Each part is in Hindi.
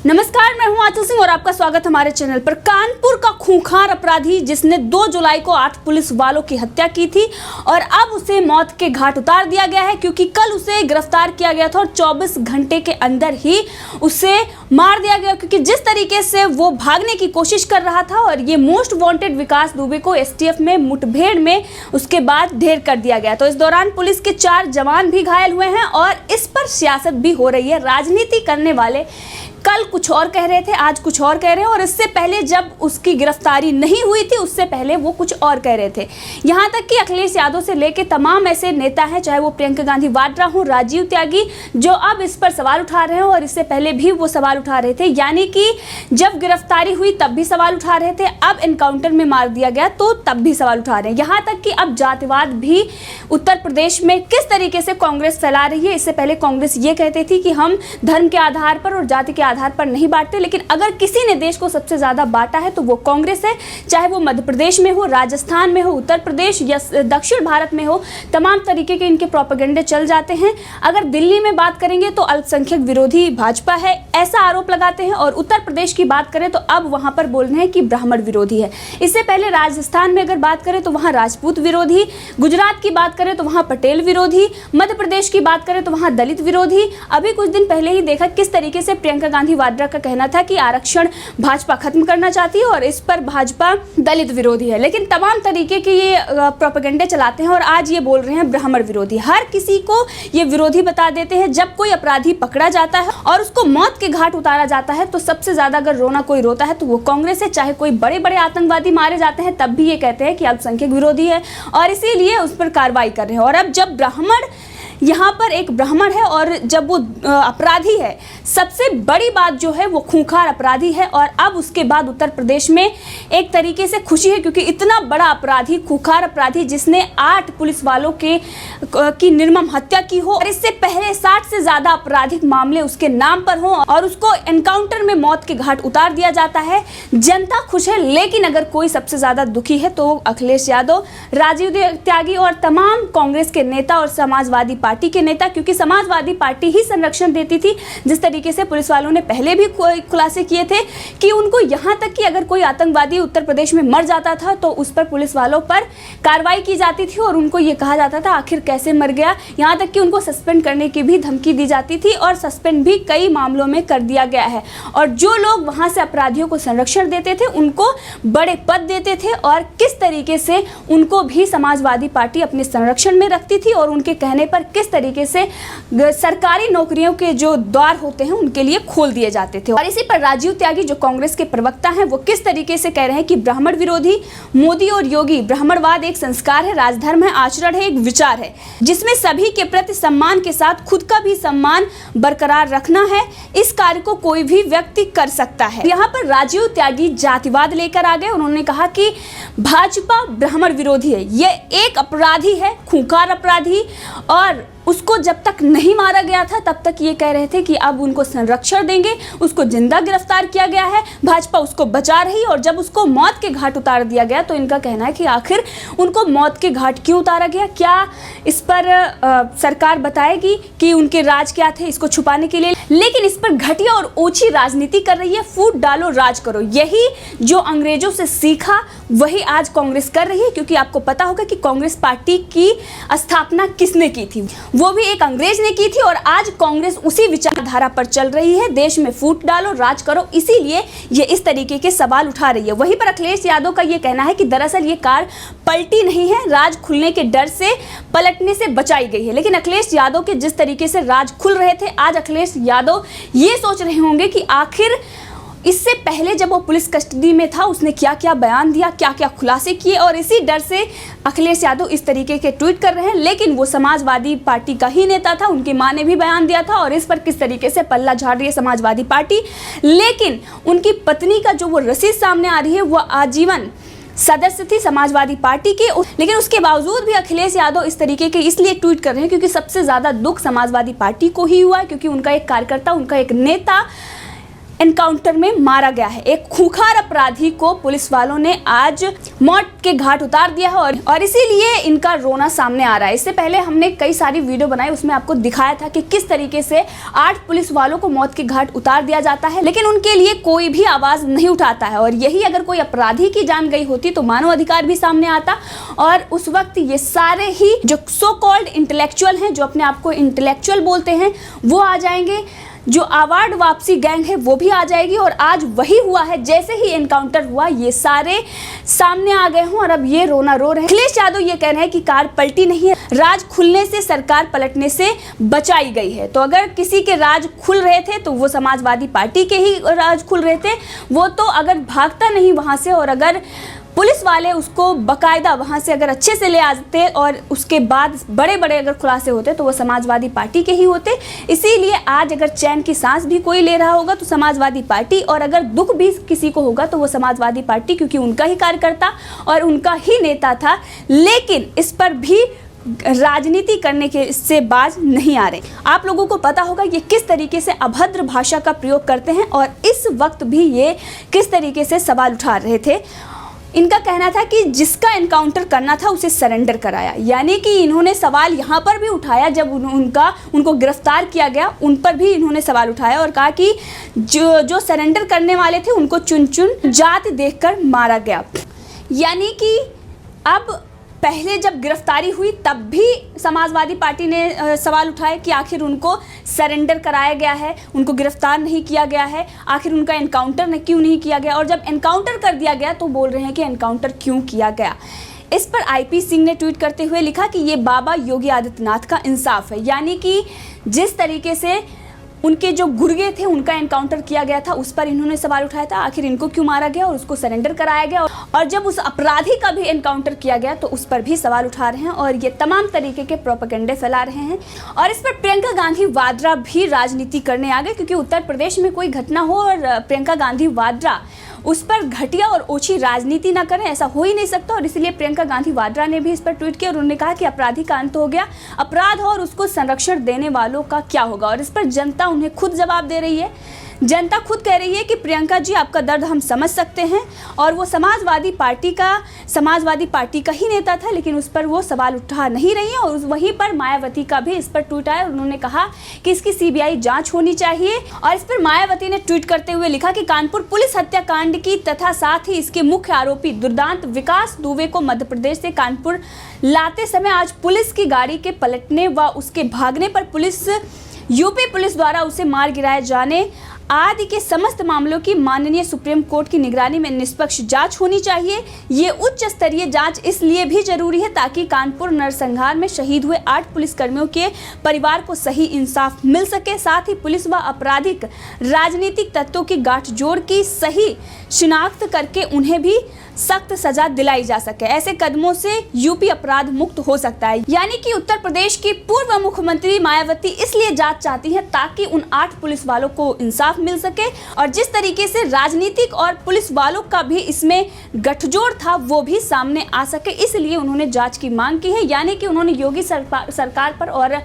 नमस्कार, मैं हूं आंचल सिंह और आपका स्वागत हमारे चैनल पर। कानपुर का खूंखार अपराधी जिसने 2 जुलाई को 8 पुलिस वालों की हत्या की थी और अब उसे मौत के घाट उतार दिया गया है, क्योंकि कल उसे गिरफ्तार किया गया था और 24 घंटे के अंदर ही उसे मार दिया गया, क्योंकि जिस तरीके से वो भागने की कोशिश कर रहा था। और ये मोस्ट वांटेड विकास दुबे को एसटीएफ में मुठभेड़ में उसके बाद ढेर कर दिया गया। तो इस दौरान पुलिस के 4 जवान भी घायल हुए हैं और इस पर सियासत भी हो रही है। राजनीति करने वाले कल कुछ और कह रहे थे, आज कुछ और कह रहे हैं, और इससे पहले जब उसकी गिरफ्तारी नहीं हुई थी उससे पहले वो कुछ और कह रहे थे। यहाँ तक कि अखिलेश यादव से लेके तमाम ऐसे नेता हैं, चाहे वो प्रियंका गांधी वाड्रा हो, राजीव त्यागी, जो अब इस पर सवाल उठा रहे हैं और इससे पहले भी वो सवाल उठा रहे थे। यानी कि जब गिरफ्तारी हुई तब भी सवाल उठा रहे थे, अब एनकाउंटर में मार दिया गया तो तब भी सवाल उठा रहे हैं। यहाँ तक कि अब जातिवाद भी उत्तर प्रदेश में किस तरीके से कांग्रेस फैला रही है। इससे पहले कांग्रेस ये कहती थी कि हम धर्म के आधार पर और जाति के आधार पर नहीं बांटते, लेकिन अगर किसी ने देश को सबसे ज्यादा बांटा है तो वो कांग्रेस है। चाहे वो मध्य प्रदेश में हो, राजस्थान में हो, उत्तर प्रदेश या दक्षिण भारत में हो, तमाम तरीके के इनके प्रोपेगेंडे चल जाते हैं। अगर दिल्ली में बात करेंगे तो अल्पसंख्यक विरोधी भाजपा है, ऐसा आरोप लगाते हैं। और उत्तर प्रदेश की बात करें तो अब वहां पर बोल रहे हैं कि ब्राह्मण विरोधी है। इससे पहले राजस्थान में अगर बात करें तो वहां राजपूत विरोधी, गुजरात की बात करें तो वहां पटेल विरोधी, मध्य प्रदेश की बात करें तो वहां दलित विरोधी। अभी कुछ दिन पहले ही देखा किस तरीके से प्रियंका गांधी वाड्रा का कहना था कि आरक्षण भाजपा खत्म करना चाहती है और इस पर भाजपा दलित विरोधी है। लेकिन तमाम तरीके के ये प्रोपेगेंडे चलाते हैं और आज ये बोल रहे हैं ब्राह्मण विरोधी। हर किसी को ये विरोधी बता देते हैं। जब कोई अपराधी पकड़ा जाता है और उसको मौत के घाट उतारा जाता है तो सबसे ज्यादा अगर रोना कोई रोता है तो वो कांग्रेस है। चाहे कोई बड़े बड़े आतंकवादी मारे जाते हैं तब भी ये कहते हैं कि अल्पसंख्यक विरोधी है और इसीलिए उस पर कार्रवाई कर रहे हैं। और अब जब ब्राह्मण, यहाँ पर एक ब्राह्मण है और जब वो अपराधी है, सबसे बड़ी बात जो है वो खूंखार अपराधी है। और अब उसके बाद उत्तर प्रदेश में एक तरीके से खुशी है, क्योंकि इतना बड़ा अपराधी, खूंखार अपराधी जिसने 8 पुलिस वालों की निर्मम हत्या की हो और इससे पहले 60 से ज्यादा आपराधिक मामले उसके नाम पर हो और उसको एनकाउंटर में मौत के घाट उतार दिया जाता है। जनता खुश है, लेकिन अगर कोई सबसे ज्यादा दुखी है तो अखिलेश यादव, राजीव त्यागी और तमाम कांग्रेस के नेता और समाजवादी पार्टी के नेता, क्योंकि समाजवादी पार्टी ही संरक्षण देती थी। जिस तरीके से पुलिस वालों ने पहले भी खुलासे किए थे कि उनको यहां तक कि अगर कोई आतंकवादी उत्तर प्रदेश में मर जाता था तो उस पर पुलिस वालों पर कार्रवाई की जाती थी और उनको ये कहा जाता था आखिर कैसे मर गया। यहां तक कि उनको सस्पेंड करने की भी धमकी दी जाती थी और सस्पेंड भी कई मामलों में कर दिया गया है। और जो लोग वहां से अपराधियों को संरक्षण देते थे उनको बड़े पद देते थे और किस तरीके से उनको भी समाजवादी पार्टी अपने संरक्षण में रखती थी और उनके कहने पर किस तरीके से सरकारी नौकरियों के जो द्वार होते हैं उनके लिए खोल दिए जाते थे। और इसी पर राजीव त्यागी जो कांग्रेस के प्रवक्ता हैं वो किस तरीके से कह रहे हैं कि ब्राह्मण विरोधी मोदी और योगी, ब्राह्मणवाद एक संस्कार है, राजधर्म है, आचरण है, एक विचार है जिसमें सभी के प्रति सम्मान के साथ खुद का भी सम्मान बरकरार रखना है। इस कार्य को कोई भी व्यक्ति कर सकता है। यहाँ पर राजीव त्यागी जातिवाद लेकर आ गए। उन्होंने कहा कि भाजपा ब्राह्मण विरोधी है, ये एक अपराधी है, खूंखार अपराधी, और उसको जब तक नहीं मारा गया था तब तक ये कह रहे थे कि अब उनको संरक्षण देंगे। उसको जिंदा गिरफ्तार किया गया है, भाजपा उसको बचा रही, और जब उसको मौत के घाट उतार दिया गया तो इनका कहना है कि आखिर उनको मौत के घाट क्यों उतारा गया, क्या इस पर सरकार बताएगी कि उनके राज क्या थे, इसको छुपाने के लिए। लेकिन इस पर घटिया और ओछी राजनीति कर रही है। फूट डालो, राज करो, यही जो अंग्रेजों से सीखा वही आज कांग्रेस कर रही है। क्योंकि आपको पता होगा कि कांग्रेस पार्टी की स्थापना किसने की थी, वो भी एक अंग्रेज ने की थी और आज कांग्रेस उसी विचारधारा पर चल रही है। देश में फूट डालो, राज करो, इसीलिए ये इस तरीके के सवाल उठा रही है। वहीं पर अखिलेश यादव का ये कहना है कि दरअसल ये कार पलटी नहीं है, राज खुलने के डर से पलटने से बचाई गई है। लेकिन अखिलेश यादव के जिस तरीके से राज खुल रहे थे, आज अखिलेश यादव ये सोच रहे होंगे कि आखिर इससे पहले जब वो पुलिस कस्टडी में था उसने क्या क्या बयान दिया, क्या क्या खुलासे किए, और इसी डर से अखिलेश यादव इस तरीके के ट्वीट कर रहे हैं। लेकिन वो समाजवादी पार्टी का ही नेता था, उनकी मां ने भी बयान दिया था और इस पर किस तरीके से पल्ला झाड़ रही है समाजवादी पार्टी। लेकिन उनकी पत्नी का जो वो रसीद सामने आ रही है वो आजीवन सदस्य थी समाजवादी पार्टी की, लेकिन उसके बावजूद भी अखिलेश यादव इस तरीके के इसलिए ट्वीट कर रहे हैं क्योंकि सबसे ज्यादा दुख समाजवादी पार्टी को ही हुआ है, क्योंकि उनका एक कार्यकर्ता, उनका एक नेता एनकाउंटर में मारा गया है। एक खूंखार अपराधी को पुलिस वालों ने आज मौत के घाट उतार दिया है और इसीलिए इनका रोना सामने आ रहा है। इससे पहले हमने कई सारी वीडियो बनाई, उसमें आपको दिखाया था कि किस तरीके से 8 पुलिस वालों को मौत के घाट उतार दिया जाता है, लेकिन उनके लिए कोई भी आवाज नहीं उठाता है। और यही अगर कोई अपराधी की जान गई होती तो मानव अधिकार भी सामने आता और उस वक्त ये सारे ही जो सो कॉल्ड इंटेलेक्चुअल हैं, जो अपने आप को इंटेलेक्चुअल बोलते हैं, वो आ जाएंगे। जो अवार्ड वापसी गैंग है वो भी आ जाएगी। और आज वही हुआ है, जैसे ही एनकाउंटर हुआ ये सारे सामने आ गए हों और अब ये रोना रो रहे हैं। अखिलेश यादव ये कह रहे हैं कि कार पलटी नहीं है, राज खुलने से सरकार पलटने से बचाई गई है। तो अगर किसी के राज खुल रहे थे तो वो समाजवादी पार्टी के ही राज खुल रहे थे। वो तो अगर भागता नहीं वहां से और अगर पुलिस वाले उसको बकायदा वहां से अगर अच्छे से ले आते और उसके बाद बड़े बड़े अगर खुलासे होते तो वो समाजवादी पार्टी के ही होते। इसीलिए आज अगर चैन की सांस भी कोई ले रहा होगा तो समाजवादी पार्टी, और अगर दुख भी किसी को होगा तो वो समाजवादी पार्टी, क्योंकि उनका ही कार्यकर्ता और उनका ही नेता था। लेकिन इस पर भी राजनीति करने के इससे बाज नहीं आ रहे। आप लोगों को पता होगा ये किस तरीके से अभद्र भाषा का प्रयोग करते हैं और इस वक्त भी ये किस तरीके से सवाल उठा रहे थे। इनका कहना था कि जिसका एनकाउंटर करना था उसे सरेंडर कराया, यानी कि इन्होंने सवाल यहाँ पर भी उठाया जब उनको गिरफ्तार किया गया, उन पर भी इन्होंने सवाल उठाया और कहा कि जो सरेंडर करने वाले थे उनको चुन चुन जात देखकर मारा गया। यानी कि अब पहले जब गिरफ्तारी हुई तब भी समाजवादी पार्टी ने सवाल उठाए कि आखिर उनको सरेंडर कराया गया है, उनको गिरफ्तार नहीं किया गया है, आखिर उनका एनकाउंटर क्यों नहीं किया गया। और जब एनकाउंटर कर दिया गया तो बोल रहे हैं कि एनकाउंटर क्यों किया गया। इस पर आईपी सिंह ने ट्वीट करते हुए लिखा कि ये बाबा योगी आदित्यनाथ का इंसाफ है। यानी कि जिस तरीके से उनके जो गुर्गे थे उनका एनकाउंटर किया गया था उस पर इन्होंने सवाल उठाया था, आखिर इनको क्यों मारा गया और उसको सरेंडर कराया गया। और जब उस अपराधी का भी एनकाउंटर किया गया तो उस पर भी सवाल उठा रहे हैं और ये तमाम तरीके के प्रोपेगेंडे फैला रहे हैं। और इस पर प्रियंका गांधी वाड्रा भी राजनीति करने आ गए, क्योंकि उत्तर प्रदेश में कोई घटना हो और प्रियंका गांधी वाड्रा उस पर घटिया और ओछी राजनीति ना करें, ऐसा हो ही नहीं सकता। और इसलिए प्रियंका गांधी वाड्रा ने भी इस पर ट्वीट किया और उन्होंने कहा कि अपराधी का अंत हो गया, अपराध हो और उसको संरक्षण देने वालों का क्या होगा। और इस पर जनता उन्हें खुद जवाब दे रही है। जनता खुद कह रही है कि प्रियंका जी आपका दर्द हम समझ सकते हैं। और वो समाजवादी पार्टी का ही नेता था, लेकिन उस पर वो सवाल उठा नहीं रही है। और वहीं पर मायावती का भी इस पर ट्वीट आया, उन्होंने कहा कि इसकी सीबीआई जांच होनी चाहिए। और इस पर मायावती ने ट्वीट करते हुए लिखा कि कानपुर पुलिस हत्याकांड की तथा साथ ही इसके मुख्य आरोपी दुर्दांत विकास दुबे को मध्य प्रदेश से कानपुर लाते समय आज पुलिस की गाड़ी के पलटने व उसके भागने पर यूपी पुलिस द्वारा उसे मार गिराए जाने आदि के समस्त मामलों की माननीय सुप्रीम कोर्ट की निगरानी में निष्पक्ष जांच होनी चाहिए। ये उच्च स्तरीय जांच इसलिए भी जरूरी है ताकि कानपुर नरसंहार में शहीद हुए 8 पुलिसकर्मियों के परिवार को सही इंसाफ मिल सके। साथ ही पुलिस व आपराधिक राजनीतिक तत्वों की गाठजोड़ की सही शिनाख्त करके उन्हें भी सख्त सजा दिलाई जा सके। ऐसे कदमों से यूपी अपराध मुक्त हो सकता है। यानी कि उत्तर प्रदेश की पूर्व मुख्यमंत्री मायावती इसलिए जांच चाहती है ताकि उन 8 पुलिस वालों को इंसाफ मिल सके और जिस तरीके से राजनीतिक और पुलिस वालों का भी इसमें गठजोड़ था वो भी सामने आ सके, इसलिए उन्होंने जांच की मांग की है। यानी कि उन्होंने योगी सरकार पर और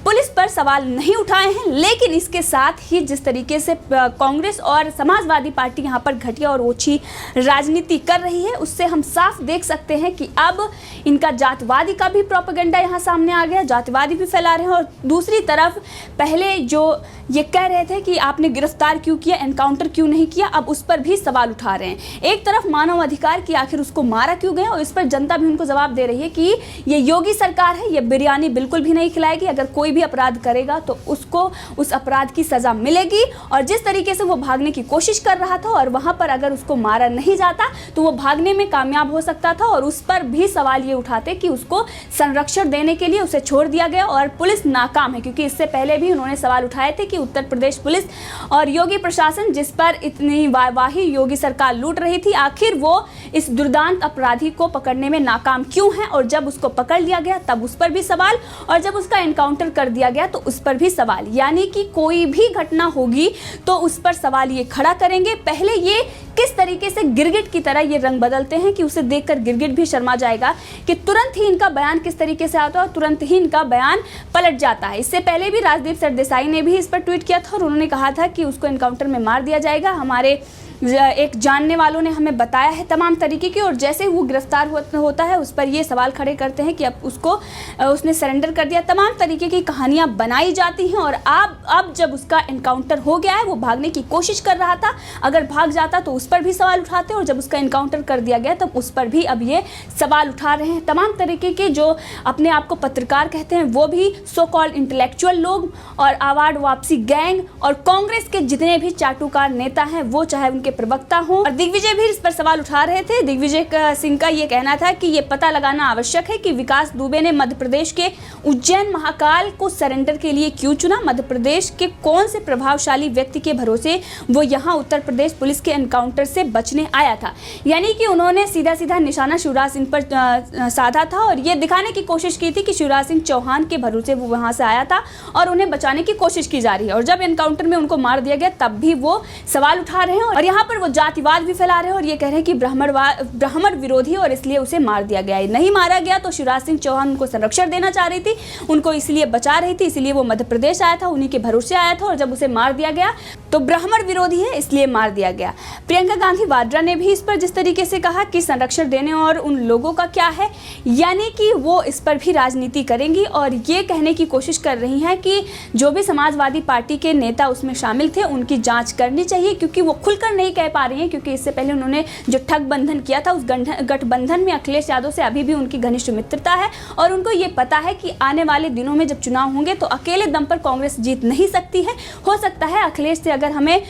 पुलिस पर सवाल नहीं उठाए हैं, लेकिन इसके साथ ही जिस तरीके से कांग्रेस और समाजवादी पार्टी यहाँ पर घटिया और ओछी राजनीति कर रही है उससे हम साफ देख सकते हैं कि अब इनका जातवादी का भी प्रोपेगेंडा यहाँ सामने आ गया, जातिवादी भी फैला रहे हैं। और दूसरी तरफ पहले जो ये कह रहे थे कि आपने गिरफ्तार क्यों किया, एनकाउंटर क्यों नहीं किया, अब उस पर भी सवाल उठा रहे हैं। एक तरफ मानव अधिकार की आखिर उसको मारा क्यों गया, और इस पर जनता भी उनको जवाब दे रही है कि ये योगी सरकार है, ये बिरयानी बिल्कुल भी नहीं खिलाएगी। अगर कोई भी अपराध करेगा तो उसको उस अपराध की सजा मिलेगी। और जिस तरीके से वो भागने की कोशिश कर रहा था और वहां पर अगर उसको मारा नहीं जाता तो वो भागने में कामयाब हो सकता था। और उस पर भी सवाल ये उठाते कि उसको संरक्षण देने के लिए उसे छोड़ दिया गया और पुलिस नाकाम है, क्योंकि इससे पहले भी उन्होंने सवाल उठाए थे कि उत्तर प्रदेश पुलिस और योगी प्रशासन जिस पर इतनी वाहवाही योगी सरकार लूट रही थी, आखिर वो इस दुर्दांत अपराधी को पकड़ने में नाकाम क्यों है। और जब उसको पकड़ लिया गया तब उस पर भी सवाल, और जब उसका एनकाउंटर कर दिया गया तो उस पर भी सवाल, यानी कि कोई भी घटना होगी तो उस पर सवाल ये खड़ा करेंगे। पहले ये किस तरीके से गिरगिट की तरह ये रंग बदलते हैं कि उसे देखकर गिरगिट भी शर्मा जाएगा कि तुरंत ही इनका बयान किस तरीके से आता है और तुरंत ही इनका बयान पलट जाता है। इससे पहले भी राजदीप सरदेसाई ने भी इस पर ट्वीट किया था और उन्होंने कहा था कि उसको एनकाउंटर में मार दिया जाएगा। हमारे एक जानने वालों ने हमें बताया है तमाम तरीके की, और जैसे वो गिरफ्तार होता है उस पर ये सवाल खड़े करते हैं कि अब उसने सरेंडर कर दिया। तमाम तरीके की कहानियां बनाई जाती हैं और अब जब उसका एनकाउंटर हो गया है, वो भागने की कोशिश कर रहा था, अगर भाग जाता तो उस पर भी सवाल उठाते, और जब उसका एनकाउंटर कर दिया गया तब उस पर भी अब ये सवाल उठा रहे हैं। तमाम तरीके के जो अपने आप को पत्रकार कहते हैं वो भी, सो कॉल्ड इंटेलेक्चुअल लोग और अवार्ड वापसी गैंग और कांग्रेस के जितने भी चाटुकार नेता हैं वो, चाहे उनके प्रवक्ता हों, और दिग्विजय भी इस पर सवाल उठा रहे थे। दिग्विजय सिंह का ये कहना था कि ये पता लगाना आवश्यक है कि विकास दुबे ने मध्य प्रदेश के उज्जैन महाकाल को सरेंडर के लिए क्यों चुना। मध्य प्रदेश के कौन से प्रभावशाली व्यक्ति के भरोसे वो यहाँ उत्तर प्रदेश पुलिस के एनकाउंटर से बचने आया था। यानी कि उन्होंने सीधा सीधा निशाना शिवराज सिंह पर साधा था और ये दिखाने की कोशिश की थी कि शिवराज सिंह चौहान के भरोसे वो वहां से आया था और उन्हें बचाने की कोशिश की जा रही है। और जब एनकाउंटर में उनको मार दिया गया तब भी वो सवाल उठा रहे हैं और यहाँ पर वो जातिवाद भी फैला रहे हैं और ये कह रहे हैं कि ब्राह्मण विरोधी और इसलिए उसे मार दिया गया। नहीं मारा गया तो शिवराज सिंह चौहान उनको संरक्षण देना चाह रही थी, उनको इसलिए बचा रही थी, इसलिए वो मध्य प्रदेश आया था, उन्हीं के भरोसे आया था, और जब उसे मार दिया गया तो ब्राह्मण विरोधी है इसलिए मार दिया गया। प्रियंका गांधी वाड्रा ने भी इस पर जिस तरीके से कहा कि संरक्षण देने और उन लोगों का क्या है, यानी कि वो इस पर भी राजनीति करेंगी और ये कहने की कोशिश कर रही हैं कि जो भी समाजवादी पार्टी के नेता उसमें शामिल थे उनकी जांच करनी चाहिए, क्योंकि वो खुलकर नहीं कह पा रही हैं, क्योंकि इससे पहले उन्होंने जो ठगबंधन किया था उस गठबंधन में अखिलेश यादव से अभी भी उनकी घनिष्ठ मित्रता है और उनको ये पता है कि आने वाले दिनों में जब चुनाव होंगे तो अकेले दम पर कांग्रेस जीत नहीं सकती है। हो सकता है अखिलेश से अगर हमें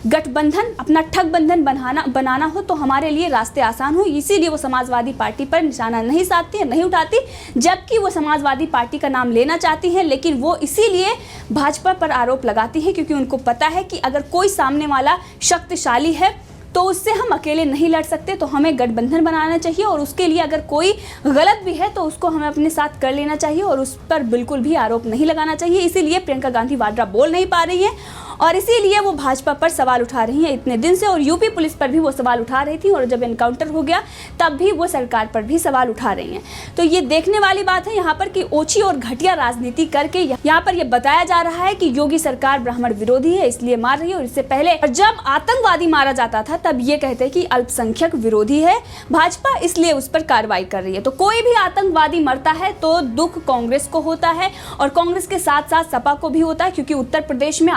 गठबंधन, अपना ठगबंधन बनाना हो तो हमारे लिए रास्ते आसान हो, इसीलिए वो समाजवादी पार्टी पर निशाना नहीं साधती है, नहीं उठाती, जबकि वो समाजवादी पार्टी का नाम लेना चाहती हैं, लेकिन वो इसीलिए भाजपा पर आरोप लगाती हैं क्योंकि उनको पता है कि अगर कोई सामने वाला शक्तिशाली है तो उससे हम अकेले नहीं लड़ सकते, तो हमें गठबंधन बनाना चाहिए और उसके लिए अगर कोई गलत भी है तो उसको हमें अपने साथ कर लेना चाहिए और उस पर बिल्कुल भी आरोप नहीं लगाना चाहिए। इसीलिए प्रियंका गांधी वाड्रा बोल नहीं पा रही है और इसीलिए वो भाजपा पर सवाल उठा रही हैं इतने दिन से, और यूपी पुलिस पर भी वो सवाल उठा रही थी और जब एनकाउंटर हो गया तब भी वो सरकार पर भी सवाल उठा रही हैं। तो ये देखने वाली बात है यहाँ पर कि ओछी और घटिया राजनीति करके यहाँ पर ये बताया जा रहा है कि योगी सरकार ब्राह्मण विरोधी है इसलिए मार रही है, और इससे पहले जब आतंकवादी मारा जाता था तब ये कहते कि अल्पसंख्यक विरोधी है भाजपा इसलिए उस पर कार्रवाई कर रही है। तो कोई भी आतंकवादी मरता है तो दुख कांग्रेस को होता है और कांग्रेस के साथ साथ सपा को भी होता है, क्योंकि उत्तर प्रदेश में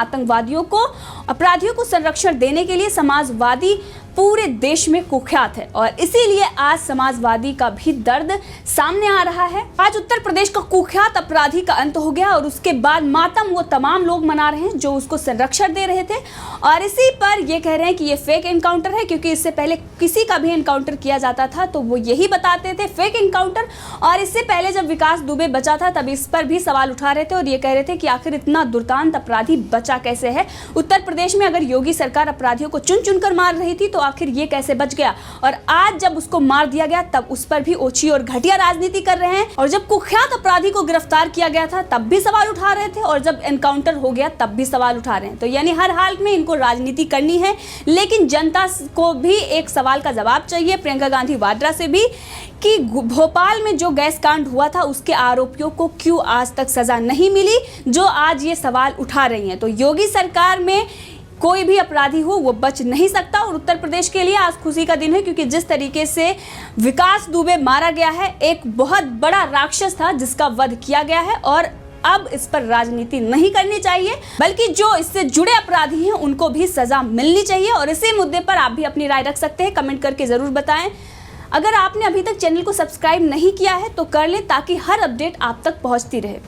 अपराधियों को संरक्षण देने के लिए समाजवादी पूरे देश में कुख्यात है और इसीलिए आज समाजवादी का भी दर्द सामने आ रहा है। आज उत्तर प्रदेश का कुख्यात अपराधी का अंत हो गया और उसके बाद मातम वो तमाम लोग मना रहे हैं जो उसको संरक्षण दे रहे थे, और इसी पर ये कह रहे हैं कि ये फेक एनकाउंटर है, क्योंकि इससे पहले किसी का भी एनकाउंटर किया जाता था तो वो यही बताते थे फेक एनकाउंटर। और इससे पहले जब विकास दुबे बचा था तब इस पर भी सवाल उठा रहे थे और ये कह रहे थे कि आखिर इतना दुर्दांत अपराधी बचा कैसे है उत्तर प्रदेश में। अगर योगी सरकार अपराधियों को चुन चुन कर मार रही थी तो आखिर ये कैसे बच गया, और आज जब उसको मार दिया गया तब उस पर भी ओछी और घटिया राजनीति कर रहे हैं, और जब कुख्यात अपराधी को गिरफ्तार किया गया था तब भी सवाल उठा रहे थे और जब एनकाउंटर हो गया तब भी सवाल उठा रहे हैं। तो यानी हर हाल में इनको राजनीति करनी है, लेकिन जनता को भी एक सवाल का जवाब चाहिए प्रियंका गांधी वाड्रा से भी कि भोपाल में जो गैस कांड हुआ था उसके आरोपियों को क्यों आज तक सजा नहीं मिली, जो आज ये सवाल उठा रही हैं। तो योगी सरकार में कोई भी अपराधी हो वो बच नहीं सकता, और उत्तर प्रदेश के लिए आज खुशी का दिन है क्योंकि जिस तरीके से विकास दुबे मारा गया है, एक बहुत बड़ा राक्षस था जिसका वध किया गया है, और अब इस पर राजनीति नहीं करनी चाहिए बल्कि जो इससे जुड़े अपराधी हैं उनको भी सजा मिलनी चाहिए। और इसी मुद्दे पर आप भी अपनी राय रख सकते हैं, कमेंट करके जरूर बताएं। अगर आपने अभी तक चैनल को सब्सक्राइब नहीं किया है तो कर लें ताकि हर अपडेट आप तक पहुंचती रहे।